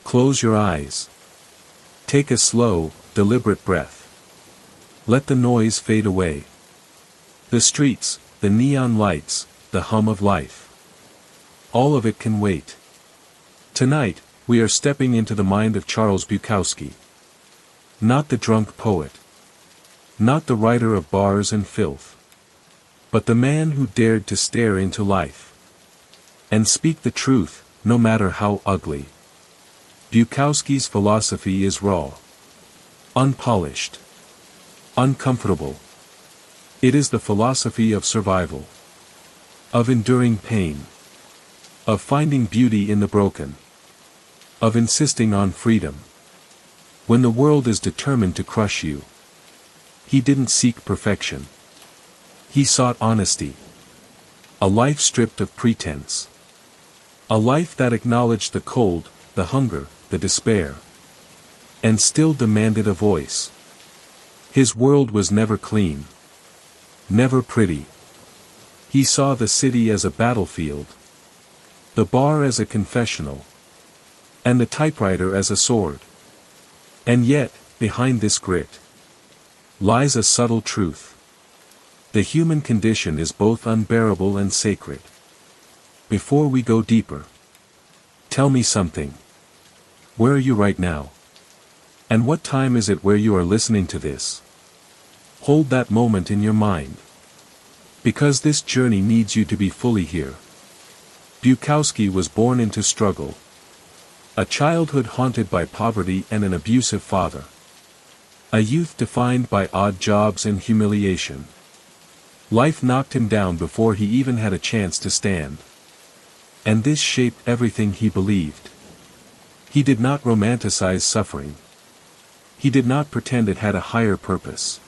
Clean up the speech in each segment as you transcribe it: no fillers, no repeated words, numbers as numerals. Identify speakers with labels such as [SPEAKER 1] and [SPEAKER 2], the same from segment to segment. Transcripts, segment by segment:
[SPEAKER 1] Close your eyes. Take a slow, deliberate breath. Let the noise fade away. The streets, the neon lights, the hum of life. All of it can wait. Tonight, we are stepping into the mind of Charles Bukowski. Not the drunk poet. Not the writer of bars and filth. But the man who dared to stare into life. And speak the truth, no matter how ugly. Bukowski's philosophy is raw. Unpolished. Uncomfortable. It is the philosophy of survival. Of enduring pain. Of finding beauty in the broken. Of insisting on freedom. When the world is determined to crush you. He didn't seek perfection. He sought honesty. A life stripped of pretense. A life that acknowledged the cold, the hunger, the despair. And still demanded a voice. His world was never clean. Never pretty. He saw the city as a battlefield. The bar as a confessional. And the typewriter as a sword. And yet, behind this grit, lies a subtle truth. The human condition is both unbearable and sacred. Before we go deeper, tell me something. Where are you right now? And what time is it where you are listening to this? Hold that moment in your mind. Because this journey needs you to be fully here. Bukowski was born into struggle. A childhood haunted by poverty and an abusive father. A youth defined by odd jobs and humiliation. Life knocked him down before he even had a chance to stand. And this shaped everything he believed. He did not romanticize suffering. He did not pretend it had a higher purpose.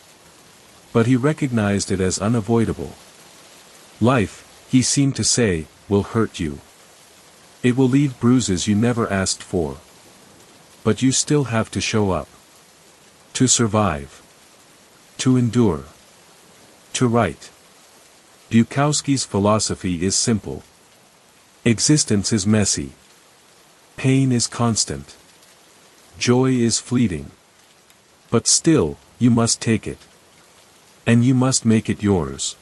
[SPEAKER 1] But he recognized it as unavoidable. Life, he seemed to say, will hurt you. It will leave bruises you never asked for. But you still have to show up. To survive. To endure. To write. Bukowski's philosophy is simple. Existence is messy. Pain is constant. Joy is fleeting. But still, you must take it. And you must make it yours.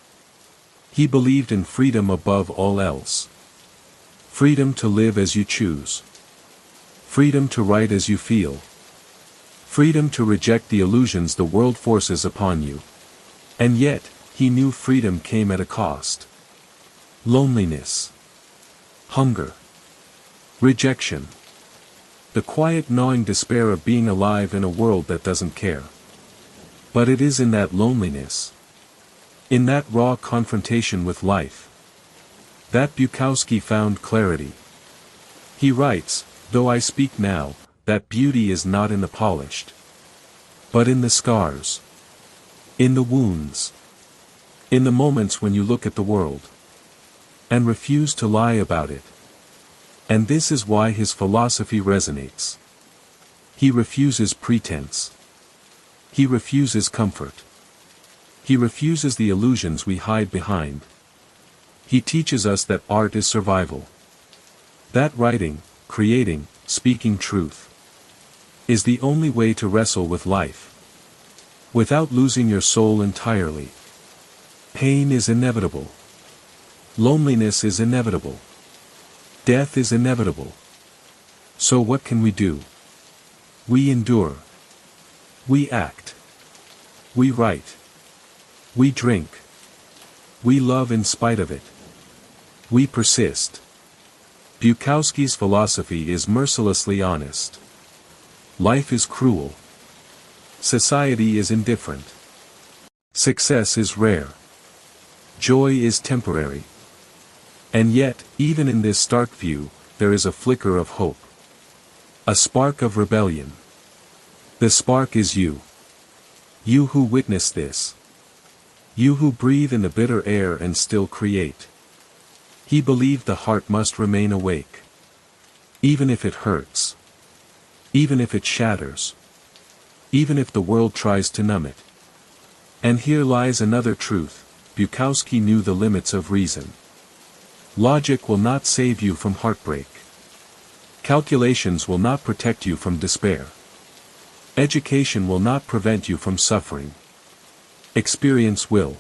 [SPEAKER 1] He believed in freedom above all else. Freedom to live as you choose. Freedom to write as you feel. Freedom to reject the illusions the world forces upon you. And yet, he knew freedom came at a cost. Loneliness. Hunger. Rejection. The quiet gnawing despair of being alive in a world that doesn't care. But it is in that loneliness, in that raw confrontation with life, that Bukowski found clarity. He writes, "Though I speak now, that beauty is not in the polished, but in the scars, in the wounds, in the moments when you look at the world, and refuse to lie about it." And this is why his philosophy resonates. He refuses pretense. He refuses comfort. He refuses the illusions we hide behind. He teaches us that art is survival. That writing, creating, speaking truth, is the only way to wrestle with life, without losing your soul entirely. Pain is inevitable. Loneliness is inevitable. Death is inevitable. So what can we do? We endure. We act. We write. We drink. We love in spite of it. We persist. Bukowski's philosophy is mercilessly honest. Life is cruel. Society is indifferent. Success is rare. Joy is temporary. And yet, even in this stark view, there is a flicker of hope. A spark of rebellion. The spark is you. You who witness this. You who breathe in the bitter air and still create. He believed the heart must remain awake. Even if it hurts. Even if it shatters. Even if the world tries to numb it. And here lies another truth. Bukowski knew the limits of reason. Logic will not save you from heartbreak. Calculations will not protect you from despair. Education will not prevent you from suffering. Experience will.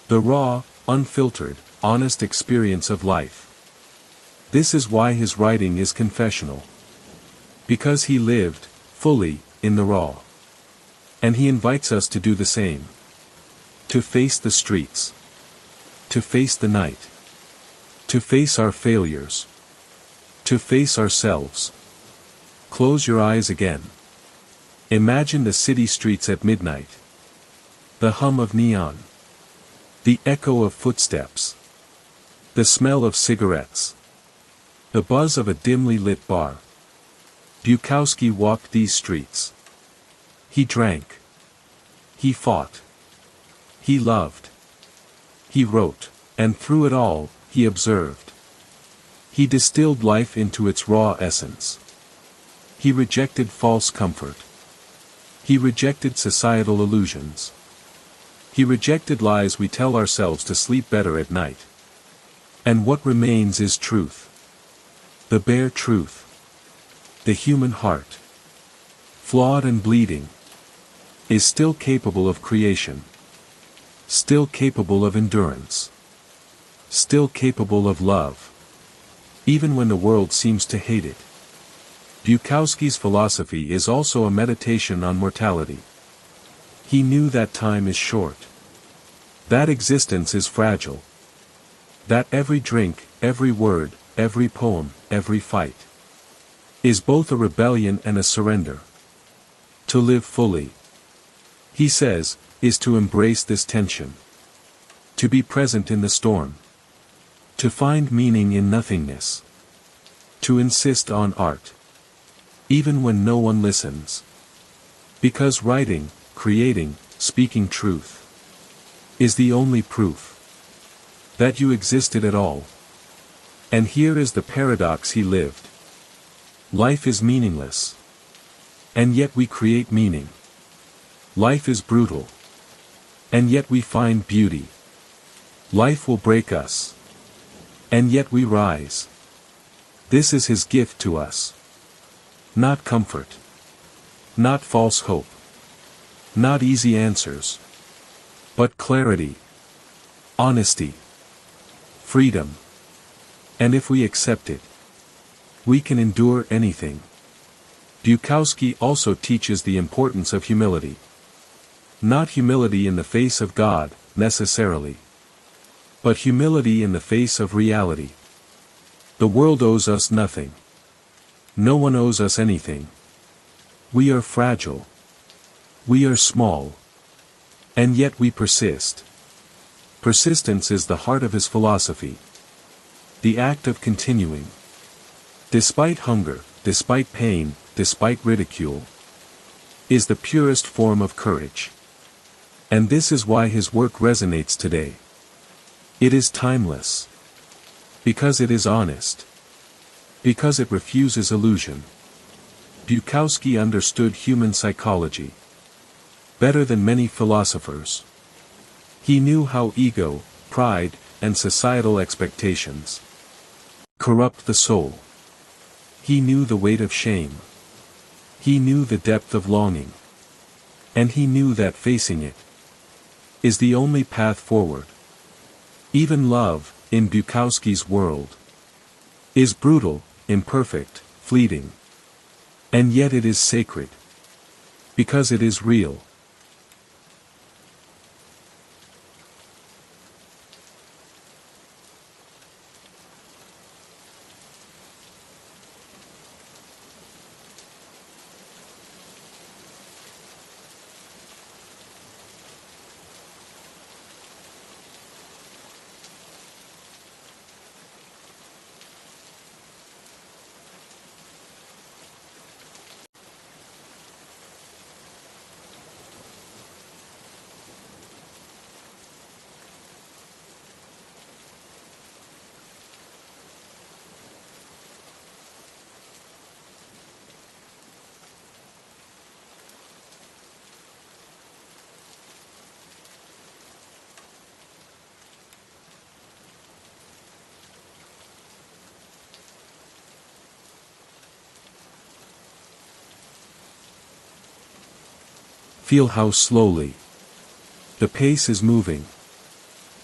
[SPEAKER 1] The raw, unfiltered, honest experience of life. This is why his writing is confessional. Because he lived, fully, in the raw. And he invites us to do the same. To face the streets. To face the night. To face our failures. To face ourselves. Close your eyes again. Imagine the city streets at midnight. The hum of neon. The echo of footsteps. The smell of cigarettes. The buzz of a dimly lit bar. Bukowski walked these streets. He drank. He fought. He loved. He wrote, and through it all, he observed. He distilled life into its raw essence. He rejected false comfort. He rejected societal illusions. He rejected lies we tell ourselves to sleep better at night. And what remains is truth. The bare truth. The human heart, flawed and bleeding, is still capable of creation. Still capable of endurance. Still capable of love. Even when the world seems to hate it. Bukowski's philosophy is also a meditation on mortality. He knew that time is short. That existence is fragile. That every drink, every word, every poem, every fight is both a rebellion and a surrender. To live fully, he says, is to embrace this tension. To be present in the storm. To find meaning in nothingness. To insist on art. Even when no one listens. Because writing, creating, speaking truth is the only proof that you existed at all. And here is the paradox he lived. Life is meaningless. And yet we create meaning. Life is brutal. And yet we find beauty. Life will break us. And yet we rise. This is his gift to us. Not comfort. Not false hope. Not easy answers. But clarity. Honesty. Freedom. And if we accept it, we can endure anything. Bukowski also teaches the importance of humility. Not humility in the face of God, necessarily. But humility in the face of reality. The world owes us nothing. No one owes us anything. We are fragile. We are small. And yet we persist. Persistence is the heart of his philosophy. The act of continuing. Despite hunger, despite pain, despite ridicule, is the purest form of courage. And this is why his work resonates today. It is timeless. Because it is honest. Because it refuses illusion. Bukowski understood human psychology better than many philosophers. He knew how ego, pride, and societal expectations corrupt the soul. He knew the weight of shame. He knew the depth of longing. And he knew that facing it is the only path forward. Even love, in Bukowski's world, is brutal, imperfect, fleeting. And yet it is sacred. Because it is real. Feel how slowly the pace is moving.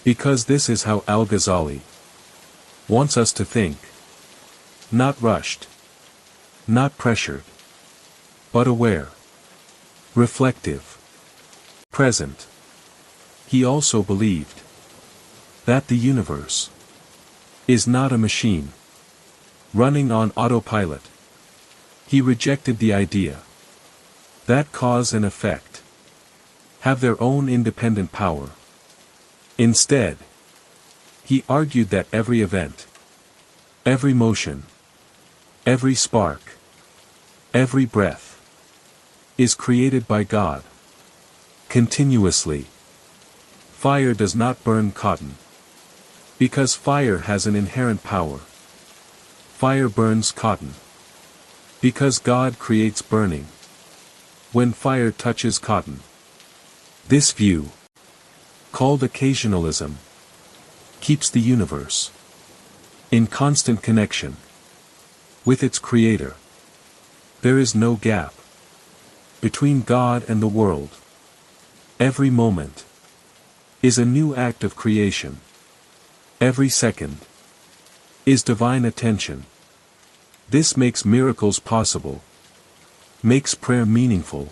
[SPEAKER 1] Because this is how Al-Ghazali wants us to think. Not rushed. Not pressured. But aware. Reflective. Present. He also believed that the universe is not a machine running on autopilot. He rejected the idea that cause and effect have their own independent power. Instead, he argued that every event, every motion, every spark, every breath, is created by God. Continuously. Fire does not burn cotton. Because fire has an inherent power. Fire burns cotton. Because God creates burning. When fire touches cotton. This view, called occasionalism, keeps the universe in constant connection with its creator. There is no gap between God and the world. Every moment is a new act of creation. Every second is divine attention. This makes miracles possible, makes prayer meaningful,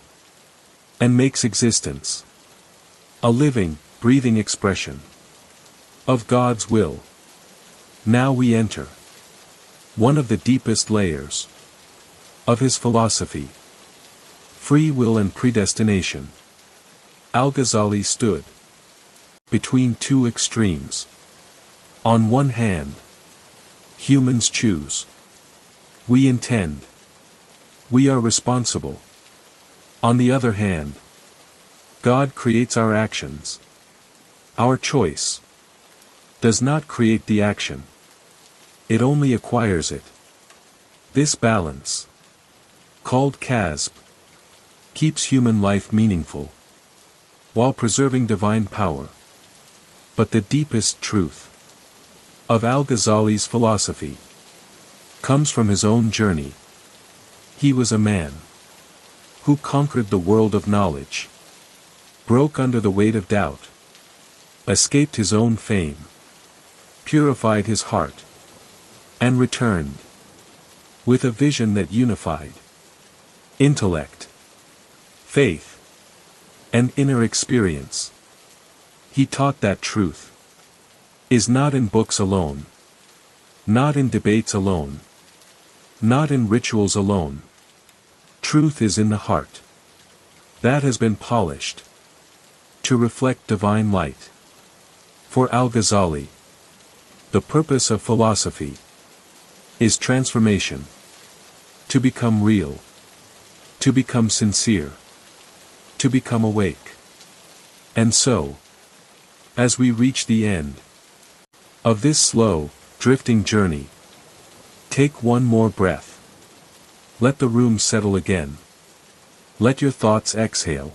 [SPEAKER 1] and makes existence a living, breathing expression of God's will. Now we enter one of the deepest layers of his philosophy: free will and predestination. Al-Ghazali stood between two extremes. On one hand, humans choose. We intend. We are responsible. On the other hand, God creates our actions. Our choice does not create the action. It only acquires it. This balance, called kasb, keeps human life meaningful, while preserving divine power. But the deepest truth of Al-Ghazali's philosophy comes from his own journey. He was a man who conquered the world of knowledge, broke under the weight of doubt, escaped his own fame, purified his heart, and returned with a vision that unified intellect, faith, and inner experience. He taught that truth is not in books alone, not in debates alone, not in rituals alone. Truth is in the heart that has been polished to reflect divine light. For Al-Ghazali, the purpose of philosophy is transformation, to become real, to become sincere, to become awake. And so, as we reach the end of this slow, drifting journey, take one more breath. Let the room settle again. Let your thoughts exhale.